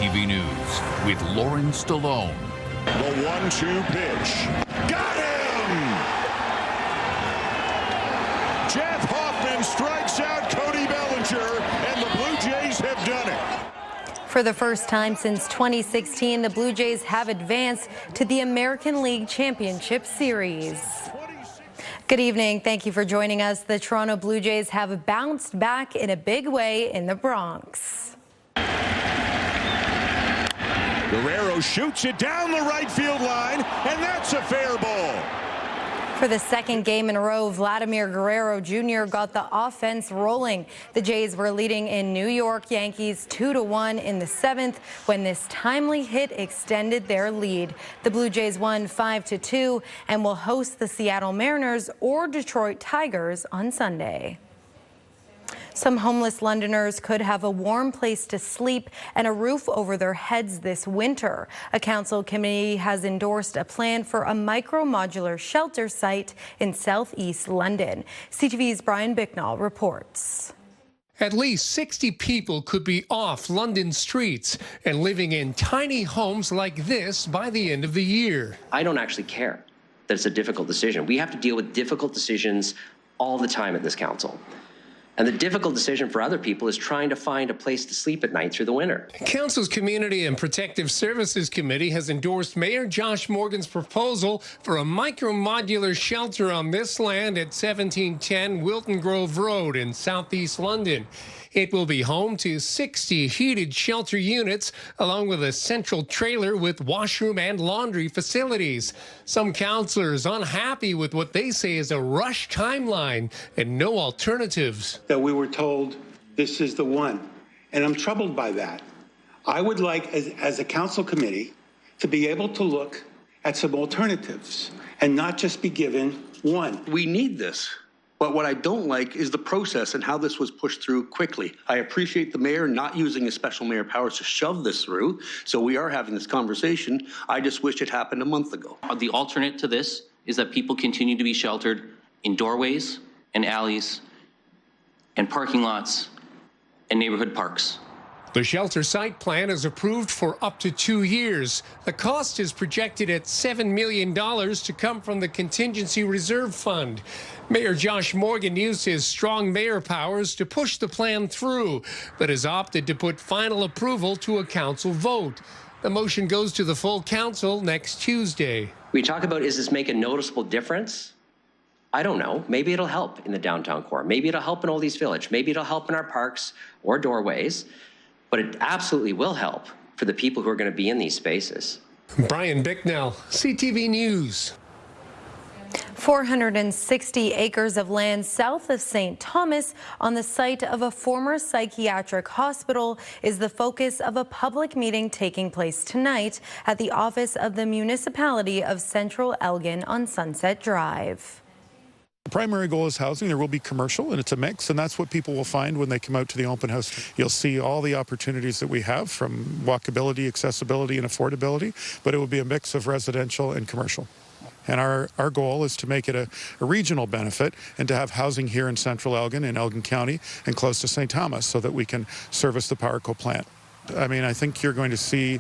CTV News with Lauren Stallone. The 1-2 pitch. Got him! Jeff Hoffman strikes out Cody Bellinger, and the Blue Jays have done it. For the first time since 2016, the Blue Jays have advanced to the American League Championship Series. Good evening. Thank you for joining us. The Toronto Blue Jays have bounced back in a big way in the Bronx. Guerrero shoots it down the right field line, and that's a fair ball. For the second game in a row, Vladimir Guerrero Jr. got the offense rolling. The Jays were leading in New York Yankees 2-1 in the 7th when this timely hit extended their lead. The Blue Jays won 5-2 and will host the Seattle Mariners or Detroit Tigers on Sunday. Some homeless Londoners could have a warm place to sleep and a roof over their heads this winter. A council committee has endorsed a plan for a micro-modular shelter site in southeast London. CTV's Brian Bicknell reports. At least 60 people could be off London streets and living in tiny homes like this by the end of the year. I don't actually care that it's a difficult decision. We have to deal with difficult decisions all the time at this council. And the difficult decision for other people is trying to find a place to sleep at night through the winter. Council's Community and Protective Services Committee has endorsed Mayor Josh Morgan's proposal for a micro-modular shelter on this land at 1710 Wilton Grove Road in southeast London. It will be home to 60 heated shelter units, along with a central trailer with washroom and laundry facilities. Some councillors unhappy with what they say is a rush timeline and no alternatives. That we were told this is the one, and I'm troubled by that. I would like, as a council committee, to be able to look at some alternatives and not just be given one. We need this. But what I don't like is the process and how this was pushed through quickly. I appreciate the mayor not using his special mayor powers to shove this through, so we are having this conversation. I just wish it happened a month ago. The alternate to this is that people continue to be sheltered in doorways and alleys and parking lots and neighborhood parks. The shelter site plan is approved for up to 2 years. The cost is projected at $7 million to come from the Contingency Reserve Fund. Mayor Josh Morgan used his strong mayor powers to push the plan through, but has opted to put final approval to a council vote. The motion goes to the full council next Tuesday. We talk about, is this make a noticeable difference? I don't know. Maybe it'll help in the downtown core. Maybe it'll help in Old East Village. Maybe it'll help in our parks or doorways. But it absolutely will help for the people who are going to be in these spaces. Brian Bicknell, CTV News. 460 acres of land south of St. Thomas on the site of a former psychiatric hospital is the focus of a public meeting taking place tonight at the office of the municipality of Central Elgin on Sunset Drive. The primary goal is housing. There will be commercial, and it's a mix, and that's what people will find when they come out to the open house. You'll see all the opportunities that we have, from walkability, accessibility, and affordability, but it will be a mix of residential and commercial. And our goal is to make it a regional benefit and to have housing here in Central Elgin, in Elgin County, and close to St. Thomas, so that we can service the PowerCo plant. I mean, I think you're going to see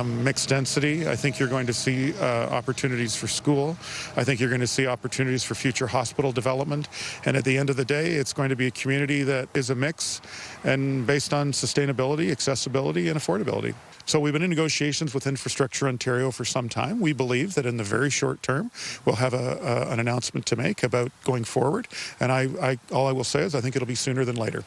mixed density. I think you're going to see opportunities for school. I think you're going to see opportunities for future hospital development. And at the end of the day, it's going to be a community that is a mix and based on sustainability, accessibility, and affordability. So we've been in negotiations with Infrastructure Ontario for some time. We believe that in the very short term, we'll have an announcement to make about going forward. And all I will say is I think it'll be sooner than later.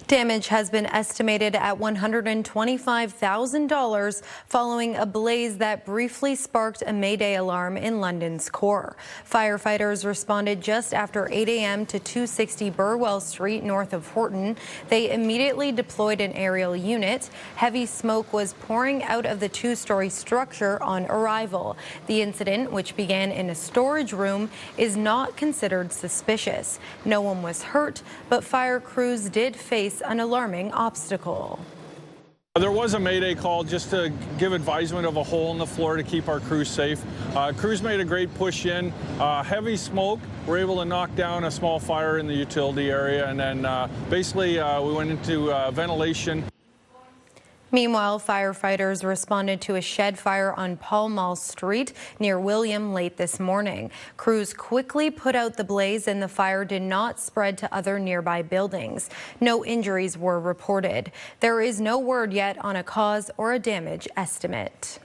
Damage has been estimated at $125,000 following a blaze that briefly sparked a Mayday alarm in London's core. Firefighters responded just after 8 a.m. to 260 Burwell Street north of Horton. They immediately deployed an aerial unit. Heavy smoke was pouring out of the two-story structure on arrival. The incident, which began in a storage room, is not considered suspicious. No one was hurt, but fire crews did face an alarming obstacle. There was a Mayday call just to give advisement of a hole in the floor to keep our crews safe. Crews made a great push in. Heavy smoke. We're able to knock down a small fire in the utility area, and then basically we went into ventilation. Meanwhile, firefighters responded to a shed fire on Pall Mall Street near William late this morning. Crews quickly put out the blaze and the fire did not spread to other nearby buildings. No injuries were reported. There is no word yet on a cause or a damage estimate.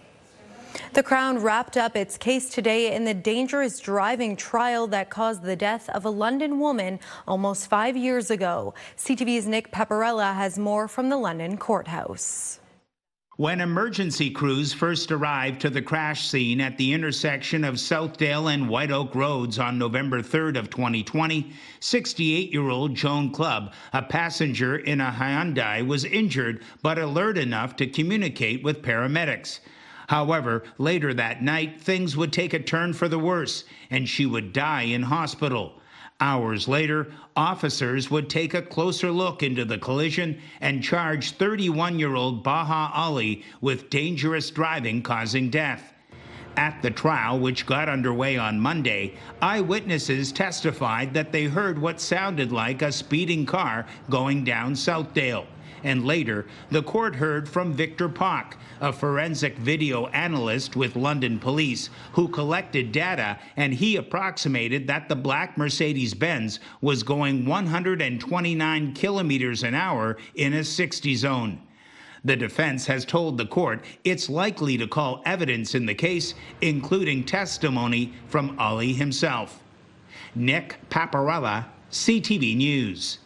The Crown wrapped up its case today in the dangerous driving trial that caused the death of a London woman almost 5 years ago. CTV's Nick Paparella has more from the London courthouse. When emergency crews first arrived to the crash scene at the intersection of Southdale and White Oak Roads on November 3rd of 2020, 68-year-old Joan Clubb, a passenger in a Hyundai, was injured but alert enough to communicate with paramedics. However, later that night, things would take a turn for the worse, and she would die in hospital. Hours later, officers would take a closer look into the collision and charge 31-year-old Baha Ali with dangerous driving causing death. At the trial, which got underway on Monday, eyewitnesses testified that they heard what sounded like a speeding car going down Southdale. And later, the court heard from Victor Pock, a forensic video analyst with London Police, who collected data, and he approximated that the black Mercedes-Benz was going 129 kilometers an hour in a 60 zone. The defense has told the court it's likely to call evidence in the case, including testimony from Ali himself. Nick Paparella, CTV News.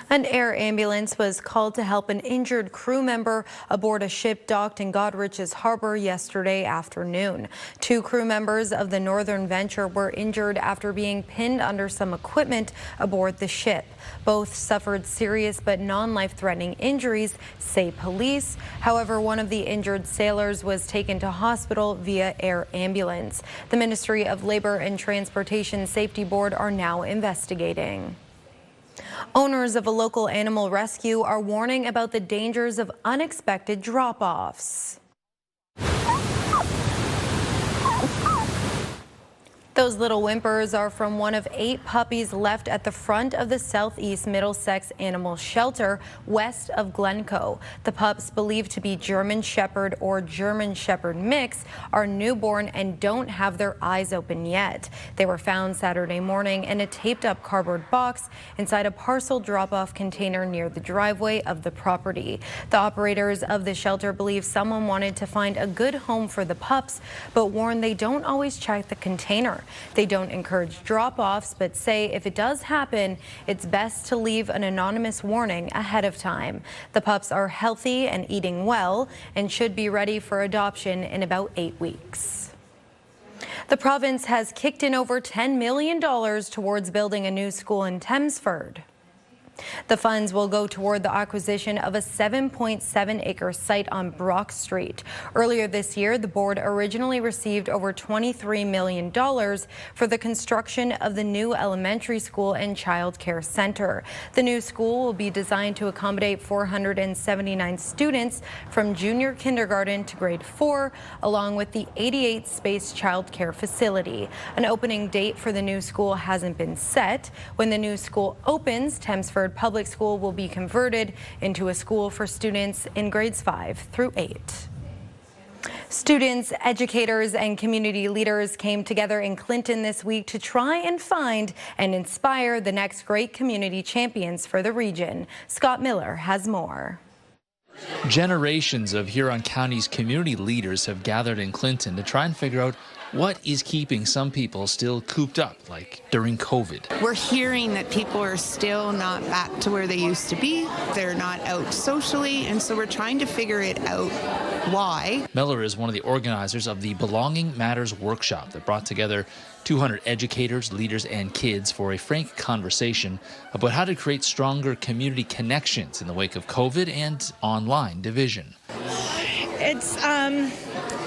An air ambulance was called to help an injured crew member aboard a ship docked in Godrich's Harbor yesterday afternoon. 2 crew members of the Northern Venture were injured after being pinned under some equipment aboard the ship. Both suffered serious but non-life-threatening injuries, say police. However, one of the injured sailors was taken to hospital via air ambulance. The Ministry of Labour and Transportation Safety Board are now investigating. Owners of a local animal rescue are warning about the dangers of unexpected drop-offs. Those little whimpers are from one of 8 puppies left at the front of the Southeast Middlesex Animal Shelter west of Glencoe. The pups, believed to be German Shepherd or German Shepherd mix, are newborn and don't have their eyes open yet. They were found Saturday morning in a taped-up cardboard box inside a parcel drop-off container near the driveway of the property. The operators of the shelter believe someone wanted to find a good home for the pups, but warn they don't always check the container. They don't encourage drop-offs, but say if it does happen, it's best to leave an anonymous warning ahead of time. The pups are healthy and eating well and should be ready for adoption in about 8 weeks. The province has kicked in over $10 million towards building a new school in Thamesford. The funds will go toward the acquisition of a 7.7-acre site on Brock Street. Earlier this year, the board originally received over $23 million for the construction of the new elementary school and child care center. The new school will be designed to accommodate 479 students from junior kindergarten to grade 4, along with the 88-space child care facility. An opening date for the new school hasn't been set. When the new school opens, Thamesford Public School will be converted into a school for students in grades 5 through 8. Students, educators, and community leaders came together in Clinton this week to try and find and inspire the next great community champions for the region. Scott Miller has more. Generations of Huron County's community leaders have gathered in Clinton to try and figure out what is keeping some people still cooped up, like during COVID. We're hearing that people are still not back to where they used to be. They're not out socially, and so we're trying to figure it out why. Miller is one of the organizers of the Belonging Matters workshop that brought together 200 educators, leaders, and kids for a frank conversation about how to create stronger community connections in the wake of COVID and online division. It's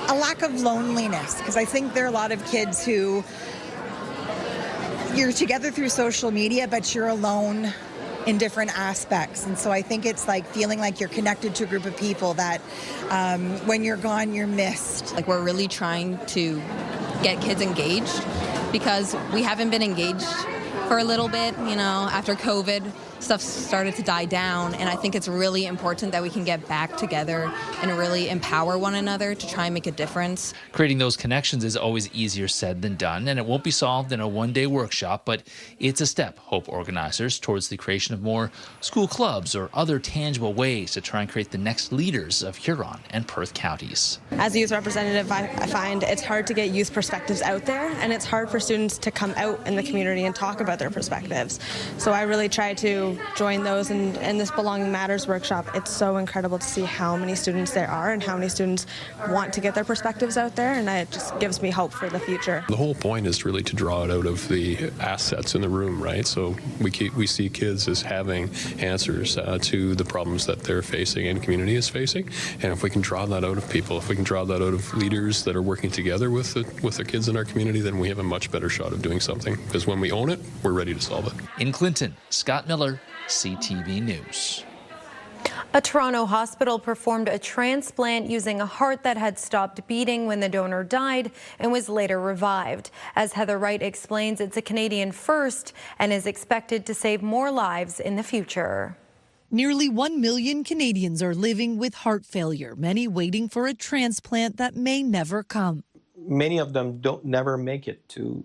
a lack of loneliness, because I think there are a lot of kids who you're together through social media, but you're alone in different aspects. And so I think it's like feeling like you're connected to a group of people that when you're gone, you're missed. Like, we're really trying to get kids engaged because we haven't been engaged for a little bit, you know, after COVID. stuff started to die down, and I think it's really important that we can get back together and really empower one another to try and make a difference. Creating those connections is always easier said than done, and it won't be solved in a one-day workshop, but it's a step, hope organizers, towards the creation of more school clubs or other tangible ways to try and create the next leaders of Huron and Perth counties. As a youth representative, I find it's hard to get youth perspectives out there, and it's hard for students to come out in the community and talk about their perspectives. So I really try to join those in this Belonging Matters workshop. It's so incredible to see how many students there are and how many students want to get their perspectives out there, and it just gives me hope for the future. The whole point is really to draw it out of the assets in the room, right? So we see kids as having answers to the problems that they're facing and the community is facing, and if we can draw that out of people, if we can draw that out of leaders that are working together with the kids in our community, then we have a much better shot of doing something, because when we own it, we're ready to solve it. In Clinton, Scott Miller, CTV News. A Toronto hospital performed a transplant using a heart that had stopped beating when the donor died and was later revived. As Heather Wright explains, it's a Canadian first and is expected to save more lives in the future. Nearly 1 million Canadians are living with heart failure, many waiting for a transplant that may never come. Many of them never make it to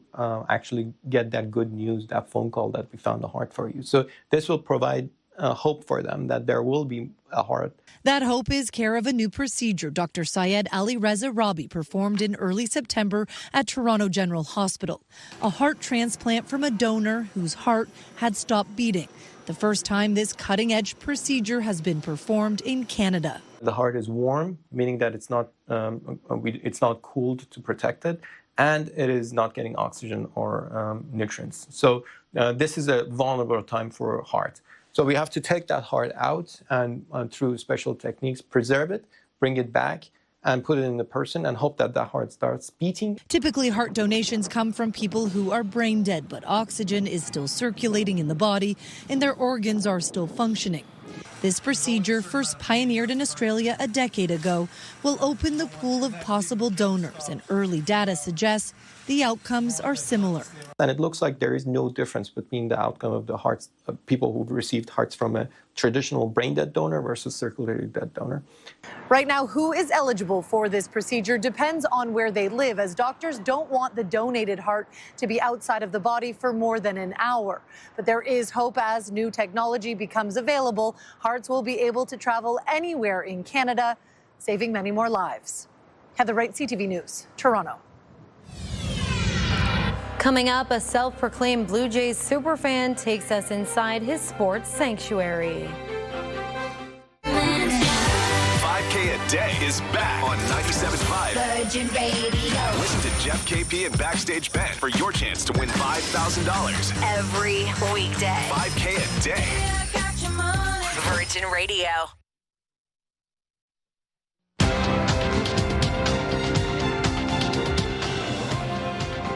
actually get that good news, that phone call that we found a heart for you. So this will provide hope for them that there will be a heart. That hope is care of a new procedure Dr. Syed Ali Reza Rabi performed in early September at Toronto General Hospital. A heart transplant from a donor whose heart had stopped beating. The first time this cutting-edge procedure has been performed in Canada. The heart is warm, meaning that it's not cooled to protect it, and it is not getting oxygen or nutrients. So this is a vulnerable time for a heart. So we have to take that heart out and through special techniques, preserve it, bring it back, and put it in the person and hope that heart starts beating. Typically, heart donations come from people who are brain dead, but oxygen is still circulating in the body and their organs are still functioning. This procedure, first pioneered in Australia a decade ago, will open the pool of possible donors, and early data suggests the outcomes are similar. And it looks like there is no difference between the outcome of the hearts of people who've received hearts from a traditional brain-dead donor versus circulatory dead donor. Right now, who is eligible for this procedure depends on where they live, as doctors don't want the donated heart to be outside of the body for more than an hour. But there is hope as new technology becomes available. Hearts will be able to travel anywhere in Canada, saving many more lives. Heather Wright, CTV News, Toronto. Coming up, a self-proclaimed Blue Jays superfan takes us inside his sports sanctuary. 5K a day is back on 97.5 Virgin Radio. Listen to Jeff, KP, and Backstage Ben for your chance to win $5,000 every weekday. 5K a day. Virgin Radio.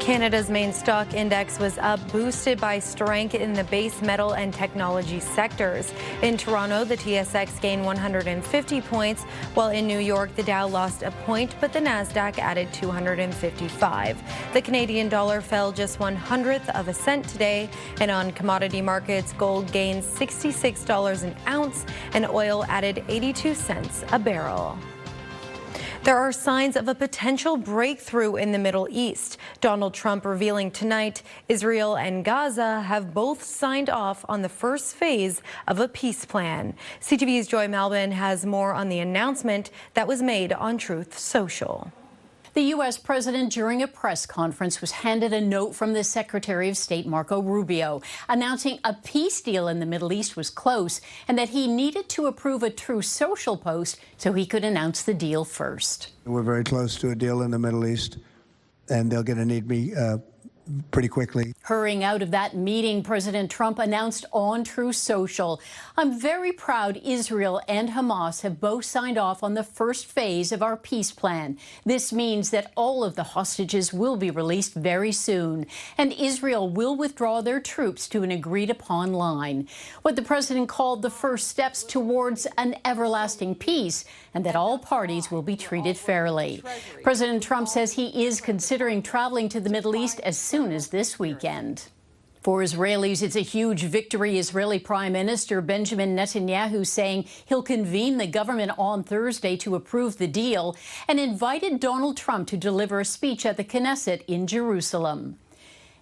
Canada's main stock index was up, boosted by strength in the base metal and technology sectors. In Toronto, the TSX gained 150 points, while in New York, the Dow lost a point, but the Nasdaq added 255. The Canadian dollar fell just 1/100th of a cent today, and on commodity markets, gold gained $66 an ounce, and oil added 82 cents a barrel. There are signs of a potential breakthrough in the Middle East. Donald Trump revealing tonight Israel and Gaza have both signed off on the first phase of a peace plan. CTV's Joy Malbin has more on the announcement that was made on Truth Social. The U.S. president, during a press conference, was handed a note from the Secretary of State, Marco Rubio, announcing a peace deal in the Middle East was close and that he needed to approve a Truth Social post so he could announce the deal first. We're very close to a deal in the Middle East, and they're going to need me pretty quickly. Hurrying out of that meeting, President Trump announced on Truth Social, "I'm very proud Israel and Hamas have both signed off on the first phase of our peace plan. This means that all of the hostages will be released very soon, and Israel will withdraw their troops to an agreed upon line." What the president called the first steps towards an everlasting peace, and that all parties will be treated fairly. President Trump says he is considering traveling to the Middle East as soon as this weekend. For Israelis, it's a huge victory. Israeli Prime Minister Benjamin Netanyahu saying he'll convene the government on Thursday to approve the deal and invited Donald Trump to deliver a speech at the Knesset in Jerusalem.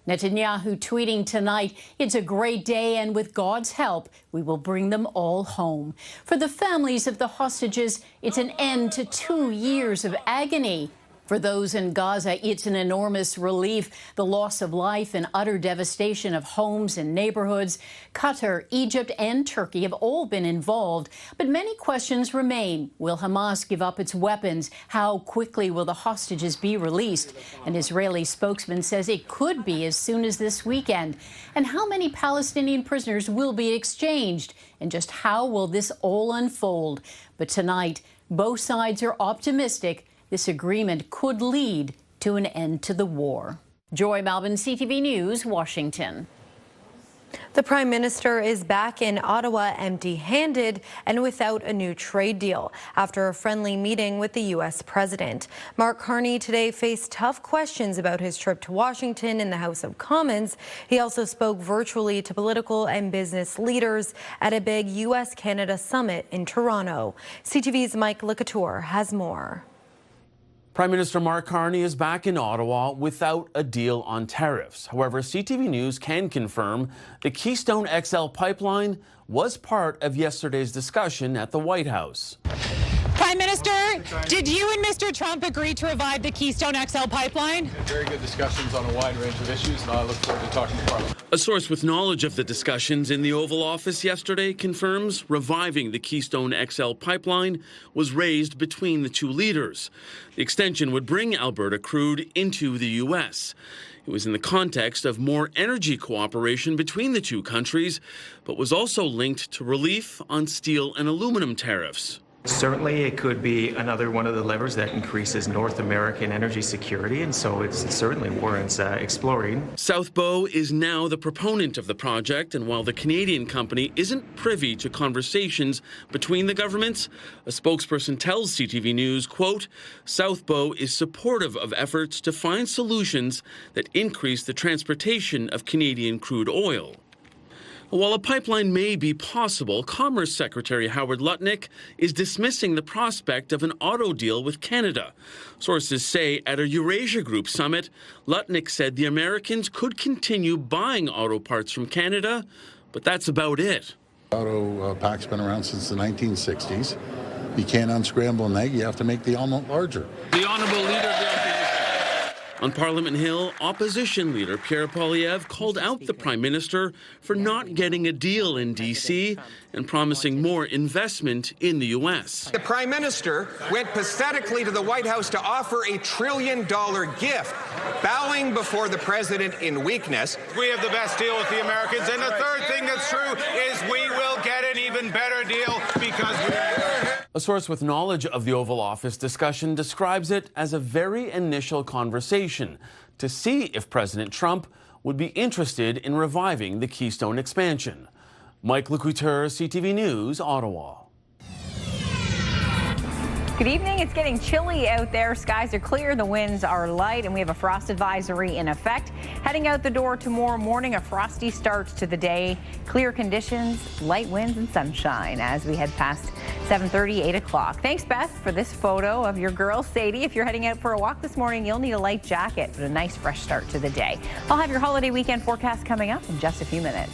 Netanyahu tweeting tonight, "It's a great day, and with God's help, we will bring them all home." For the families of the hostages, it's an end to 2 years of agony. For those in Gaza, it's an enormous relief. The loss of life and utter devastation of homes and neighborhoods. Qatar, Egypt, and Turkey have all been involved. But many questions remain. Will Hamas give up its weapons? How quickly will the hostages be released? An Israeli spokesman says it could be as soon as this weekend. And how many Palestinian prisoners will be exchanged? And just how will this all unfold? But tonight, both sides are optimistic. This agreement could lead to an end to the war. Joy Malvin, CTV News, Washington. The Prime Minister is back in Ottawa empty-handed and without a new trade deal after a friendly meeting with the U.S. President. Mark Carney today faced tough questions about his trip to Washington in the House of Commons. He also spoke virtually to political and business leaders at a big U.S.-Canada summit in Toronto. CTV's Mike Licouture has more. Prime Minister Mark Carney is back in Ottawa without a deal on tariffs. However, CTV News can confirm the Keystone XL pipeline was part of yesterday's discussion at the White House. Prime Minister, did you and Mr. Trump agree to revive the Keystone XL pipeline? Very good discussions on a wide range of issues, and I look forward to talking to Parliament. A source with knowledge of the discussions in the Oval Office yesterday confirms reviving the Keystone XL pipeline was raised between the two leaders. The extension would bring Alberta crude into the U.S. It was in the context of more energy cooperation between the two countries, but was also linked to relief on steel and aluminum tariffs. Certainly, it could be another one of the levers that increases North American energy security, and so it certainly warrants exploring. South Bow is now the proponent of the project, and while the Canadian company isn't privy to conversations between the governments, a spokesperson tells CTV News, quote, South Bow is supportive of efforts to find solutions that increase the transportation of Canadian crude oil. While a pipeline may be possible, Commerce Secretary Howard Lutnick is dismissing the prospect of an auto deal with Canada. Sources say at a Eurasia Group summit, Lutnick said the Americans could continue buying auto parts from Canada, but that's about it. Auto pack's been around since the 1960s. You can't unscramble an egg, you have to make the omelet larger. The Honourable Leader of the Opposition. On Parliament Hill, Opposition Leader Pierre Poilievre called out the Prime Minister for not getting a deal in D.C. and promising more investment in the U.S. The Prime Minister went pathetically to the White House to offer a $1 trillion gift, bowing before the President in weakness. We have the best deal with the Americans, and the third thing that's true is we will get an even better deal because we are... A source with knowledge of the Oval Office discussion describes it as a very initial conversation to see if President Trump would be interested in reviving the Keystone expansion. Mike Licouture, CTV News, Ottawa. Good evening. It's getting chilly out there. Skies are clear, the winds are light, and we have a frost advisory in effect. Heading out the door tomorrow morning, a frosty start to the day. Clear conditions, light winds, and sunshine as we head past 7:30, 8 o'clock. Thanks, Beth, for this photo of your girl, Sadie. If you're heading out for a walk this morning, you'll need a light jacket, but a nice fresh start to the day. I'll have your holiday weekend forecast coming up in just a few minutes.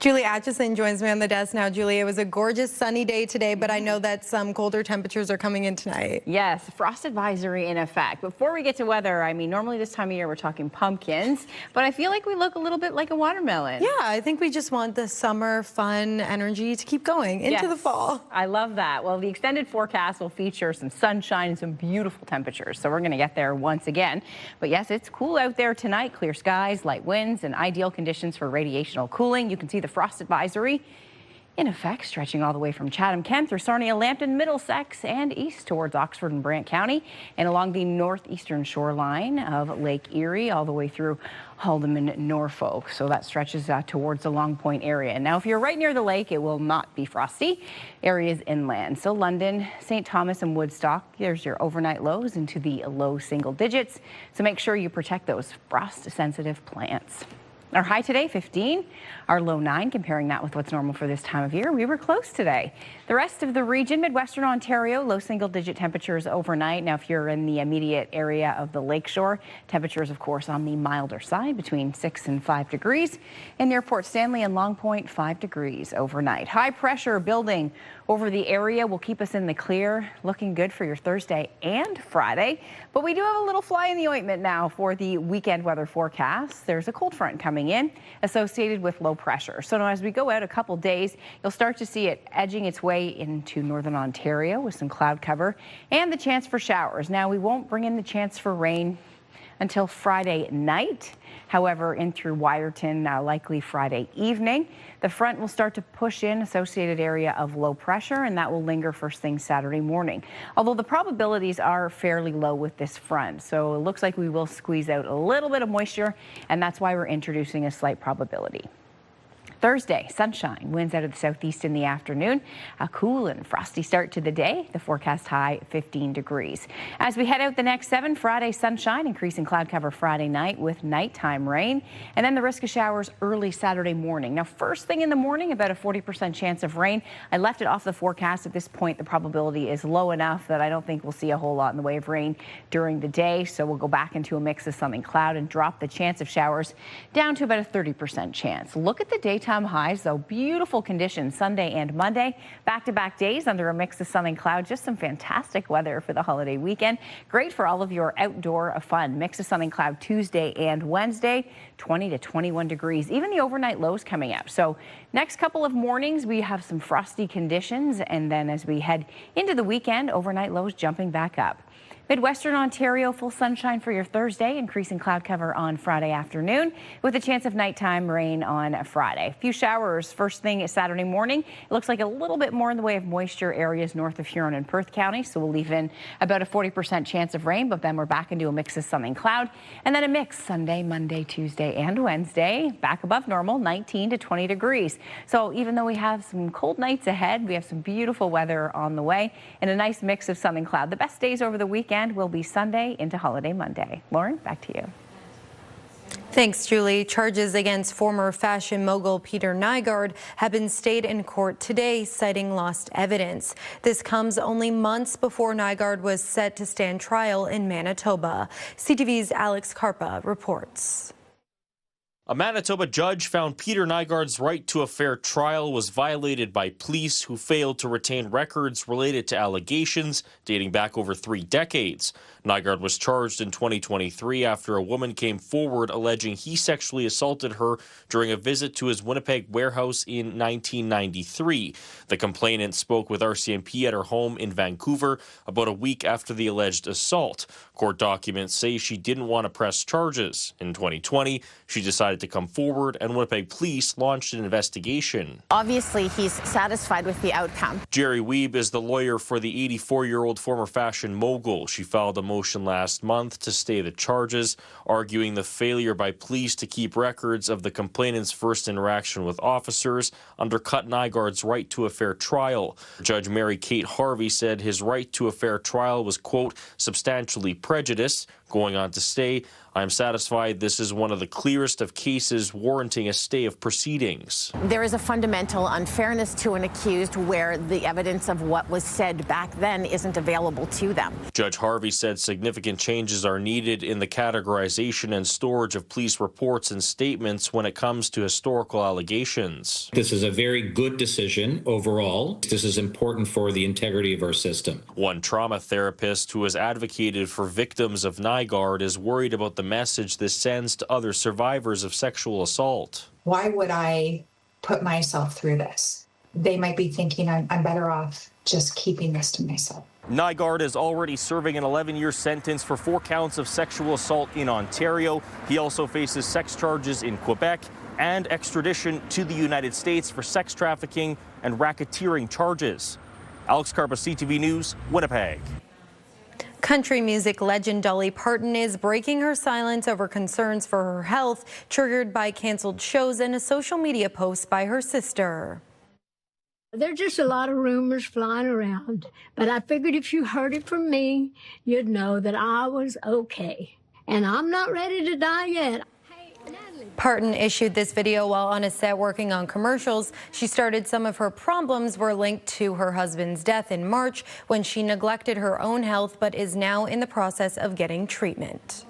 Julie Atchison joins me on the desk now. Julie, it was a gorgeous sunny day today, but I know that some colder temperatures are coming in tonight. Yes, frost advisory in effect. Before we get to weather, I mean, normally this time of year we're talking pumpkins, but I feel like we look a little bit like a watermelon. Yeah, I think we just want the summer fun energy to keep going into the fall. I love that. Well, the extended forecast will feature some sunshine and some beautiful temperatures, so we're going to get there once again. But yes, it's cool out there tonight. Clear skies, light winds, and ideal conditions for radiational cooling. You can see the frost advisory in effect, stretching all the way from Chatham-Kent through Sarnia, Lambton, Middlesex, and east towards Oxford and Brant County, and along the northeastern shoreline of Lake Erie, all the way through Haldimand, Norfolk. So that stretches towards the Long Point area. Now, if you're right near the lake, it will not be frosty. Areas inland. So London, St. Thomas, and Woodstock, there's your overnight lows into the low single digits. So make sure you protect those frost-sensitive plants. Our high today, 15. Our low 9, comparing that with what's normal for this time of year. We were close today. The rest of the region, Midwestern Ontario, low single-digit temperatures overnight. Now, if you're in the immediate area of the lakeshore, temperatures, of course, on the milder side, between 6 and 5 degrees. And near Port Stanley and Long Point, 5 degrees overnight. High pressure building over the area will keep us in the clear. Looking good for your Thursday and Friday. But we do have a little fly in the ointment now for the weekend weather forecast. There's a cold front coming in associated with low pressure. So now as we go out a couple days, you'll start to see it edging its way into northern Ontario with some cloud cover and the chance for showers. Now, we won't bring in the chance for rain until Friday night. However, in through Wyerton, likely Friday evening. The front will start to push in associated area of low pressure, and that will linger first thing Saturday morning. Although the probabilities are fairly low with this front, so it looks like we will squeeze out a little bit of moisture, and that's why we're introducing a slight probability. Thursday, sunshine, winds out of the southeast in the afternoon. A cool and frosty start to the day. The forecast high 15 degrees. As we head out the next 7, Friday sunshine, increasing cloud cover Friday night with nighttime rain. And then the risk of showers early Saturday morning. Now, first thing in the morning, about a 40% chance of rain. I left it off the forecast. At this point, the probability is low enough that I don't think we'll see a whole lot in the way of rain during the day. So we'll go back into a mix of sun and cloud and drop the chance of showers down to about a 30% chance. Look at the daytime highs, though. Beautiful conditions Sunday and Monday. Back-to-back days under a mix of sun and cloud. Just some fantastic weather for the holiday weekend. Great for all of your outdoor fun. Mix of sun and cloud Tuesday and Wednesday. 20 to 21 degrees. Even the overnight lows coming up. So next couple of mornings, we have some frosty conditions. And then as we head into the weekend, overnight lows jumping back up. Midwestern Ontario, full sunshine for your Thursday, increasing cloud cover on Friday afternoon with a chance of nighttime rain on Friday. A few showers first thing Saturday morning. It looks like a little bit more in the way of moisture areas north of Huron and Perth County, so we'll leave in about a 40% chance of rain, but then we're back into a mix of sun and cloud. And then a mix Sunday, Monday, Tuesday, and Wednesday, back above normal, 19 to 20 degrees. So even though we have some cold nights ahead, we have some beautiful weather on the way and a nice mix of sun and cloud. The best days over the weekend will be Sunday into holiday Monday. Lauren, back to you. Thanks, Julie. Charges against former fashion mogul Peter Nygard have been stayed in court today, citing lost evidence. This comes only months before Nygard was set to stand trial in Manitoba. CTV's Alex Karpa reports. A Manitoba judge found Peter Nygard's right to a fair trial was violated by police who failed to retain records related to allegations dating back over 3 decades. Nygard was charged in 2023 after a woman came forward alleging he sexually assaulted her during a visit to his Winnipeg warehouse in 1993. The complainant spoke with RCMP at her home in Vancouver about a week after the alleged assault. Court documents say she didn't want to press charges. In 2020, she decided to come forward, and Winnipeg police launched an investigation. Obviously, he's satisfied with the outcome. Jerry Wiebe is the lawyer for the 84-year-old former fashion mogul. She filed a motion last month to stay the charges, arguing the failure by police to keep records of the complainant's first interaction with officers undercut Nygard's right to a fair trial. Judge Mary Kate Harvey said his right to a fair trial was, quote, substantially prejudiced, going on to say, I am satisfied this is one of the clearest of cases warranting a stay of proceedings. There is a fundamental unfairness to an accused where the evidence of what was said back then isn't available to them. Judge Harvey said significant changes are needed in the categorization and storage of police reports and statements when it comes to historical allegations. This is a very good decision overall. This is important for the integrity of our system. One trauma therapist who has advocated for victims of Nygard is worried about the message this sends to other survivors of sexual assault. Why would I put myself through this? They might be thinking I'm better off just keeping this to myself. Nygard is already serving an 11-year sentence for 4 counts of sexual assault in Ontario. He also faces sex charges in Quebec and extradition to the United States for sex trafficking and racketeering charges. Alex Carpa, CTV News, Winnipeg. Country music legend Dolly Parton is breaking her silence over concerns for her health, triggered by canceled shows and a social media post by her sister. There's just a lot of rumors flying around, but I figured if you heard it from me, you'd know that I was okay. And I'm not ready to die yet. Parton issued this video while on a set working on commercials. She started some of her problems were linked to her husband's death in March when she neglected her own health, but is now in the process of getting treatment.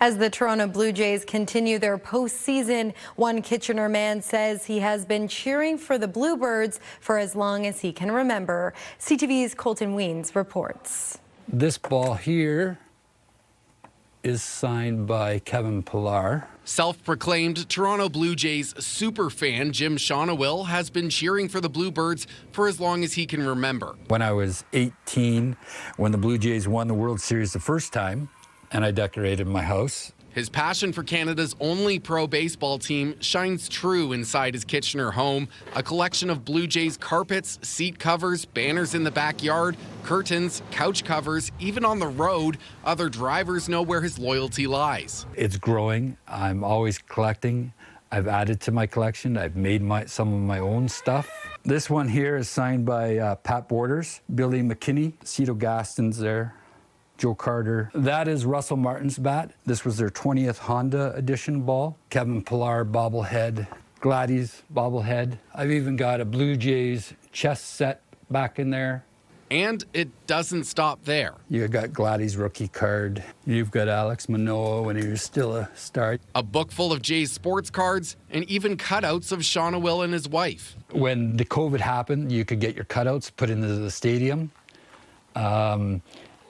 As the Toronto Blue Jays continue their postseason, one Kitchener man says he has been cheering for the Bluebirds for as long as he can remember. CTV's Colton Weens reports. This ball here is signed by Kevin Pillar. Self-proclaimed Toronto Blue Jays superfan Jim Shaunawill has been cheering for the Bluebirds for as long as he can remember. When I was 18, when the Blue Jays won the World Series the first time, and I decorated my house. His passion for Canada's only pro baseball team shines true inside his Kitchener home. A collection of Blue Jays carpets, seat covers, banners in the backyard, curtains, couch covers, even on the road. Other drivers know where his loyalty lies. It's growing. I'm always collecting. I've added to my collection. I've made some of my own stuff. This one here is signed by Pat Borders, Billy McKinney, Cito Gaston's there. Joe Carter. That is Russell Martin's bat. This was their 20th Honda edition ball. Kevin Pillar bobblehead, Gladys bobblehead. I've even got a Blue Jays chess set back in there. And it doesn't stop there. You got Gladys rookie card. You've got Alex Manoah when he was still a star. A book full of Jays sports cards and even cutouts of Shaunawill and his wife. When the COVID happened, you could get your cutouts put into the stadium.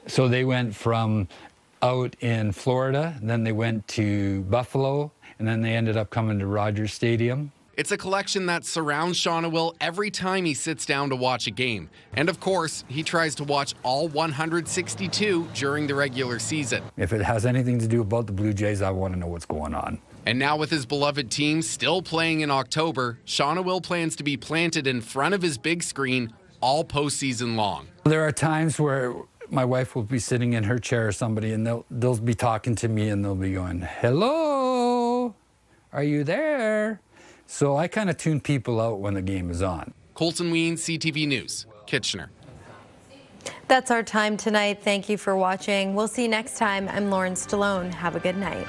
So they went from out in Florida, then they went to Buffalo, and then they ended up coming to Rogers Stadium. It's a collection that surrounds Shaunawill every time he sits down to watch a game. And of course, he tries to watch all 162 during the regular season. If it has anything to do about the Blue Jays, I want to know what's going on. And now with his beloved team still playing in October, Shaunawill plans to be planted in front of his big screen all postseason long. There are times where my wife will be sitting in her chair or somebody, and they'll be talking to me, and they'll be going, "Hello, are you there?" So I kind of tune people out when the game is on. Colton Weens, CTV News, Kitchener. That's our time tonight. Thank you for watching. We'll see you next time. I'm Lauren Stallone. Have a good night.